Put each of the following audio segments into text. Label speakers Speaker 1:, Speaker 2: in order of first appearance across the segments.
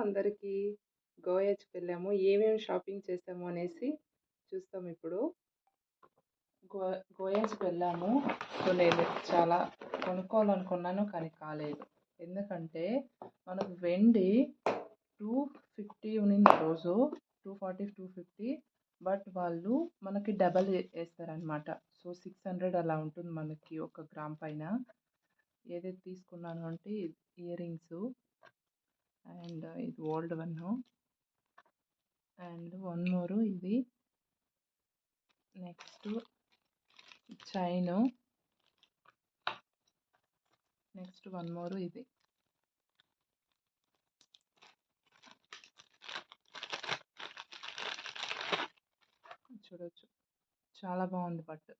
Speaker 1: అందరికీ. గోవాకి వెళ్ళాము. ఏమేమి షాపింగ్ చేసాము అనేసి చూస్తాం ఇప్పుడు. గోవాకి వెళ్ళాము. సో నేను చాలా కొనుక్కోవాలనుకున్నాను కానీ కాలేదు. ఎందుకంటే మనకు వెండి 250 ఉన్నింది ఆ రోజు, 240 250. బట్ వాళ్ళు మనకి డబల్ వేస్తారనమాట. సో 600 అలా ఉంటుంది మనకి ఒక గ్రామ్ పైన. ఏదైతే తీసుకున్నాను అంటే ఇయర్ రింగ్స్ అండ్ ఇది old one and one more ఇది. Next chain, next one more ఇది. చూడొచ్చు చాలా బాగుంది. బట్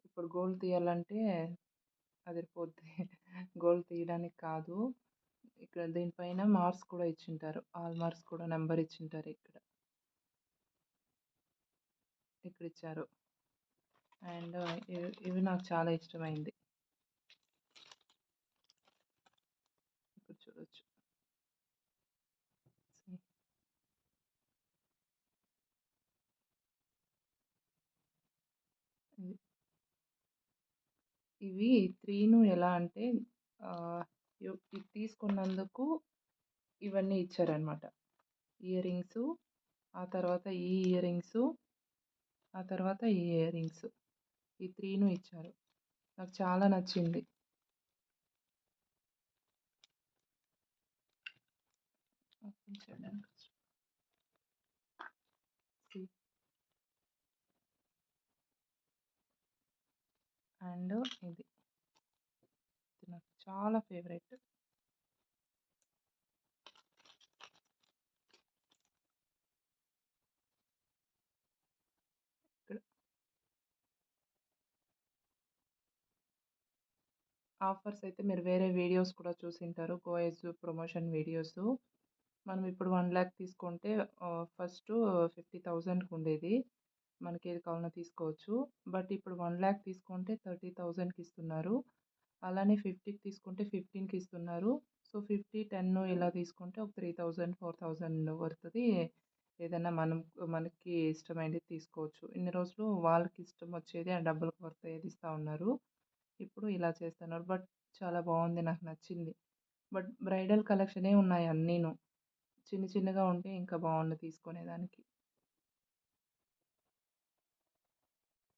Speaker 1: ఇప్పుడు గోల్డ్ తీయాలంటే అదిరిపోద్ది. గోల్డ్ తీయడానికి కాదు, ఇక్కడ దీనిపైన మార్క్స్ కూడా ఇచ్చింటారు. ఆల్ మార్క్స్ కూడా నెంబర్ ఇచ్చింటారు. ఇక్కడ ఇచ్చారు. అండ్ ఇవి నాకు చాలా ఇష్టమైంది. ఇక్కడ చూడొచ్చు. ఇవి 3 ఎలా అంటే ఇది తీసుకున్నందుకు ఇవన్నీ ఇచ్చారనమాట. ఇయర్ రింగ్స్, ఆ తర్వాత ఈ ఇయర్ రింగ్స్, ఆ తర్వాత ఈ ఇయర్ రింగ్స్, ఈ 3 ఇచ్చారు. నాకు చాలా నచ్చింది. అండ్ ఇది నాకు చాలా ఫేవరెట్. ఇక్కడ ఆఫర్స్ అయితే మీరు వేరే వీడియోస్ కూడా చూసింటారు, గోవాస్ ప్రమోషన్ వీడియోస్. మనం ఇప్పుడు 1 lakh తీసుకుంటే ఫస్ట్ 50,000కి ఉండేది. మనకి ఏది కావాలన్నా తీసుకోవచ్చు. బట్ ఇప్పుడు 1 lakh తీసుకుంటే 30,000కి ఇస్తున్నారు. అలానే 50కి తీసుకుంటే 15కి ఇస్తున్నారు. సో 50, 10 ఇలా తీసుకుంటే ఒక 3,000 4,000 పడుతుంది. ఏదైనా మనకి ఇష్టమైనది తీసుకోవచ్చు. ఇన్ని రోజులు వాళ్ళకి ఇష్టం వచ్చేది ఆ డబ్బులకు వర్త్ ఏది ఇస్తూ ఉన్నారు. ఇప్పుడు ఇలా చేస్తున్నారు. బట్ చాలా బాగుంది, నాకు నచ్చింది. బట్ బ్రైడల్ కలెక్షనే ఉన్నాయి అన్నీను. చిన్న చిన్నగా ఉంటే ఇంకా బాగుండు తీసుకునేదానికి.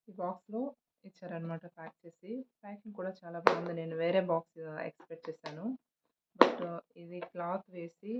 Speaker 1: ఈ బాక్స్లో ఇచ్చారనమాట ప్యాక్ చేసి. ప్యాకింగ్ కూడా చాలా బాగుంది. నేను వేరే బాక్స్ ఎక్స్పెక్ట్ చేశాను. బట్ ఇది క్లాత్ వేసి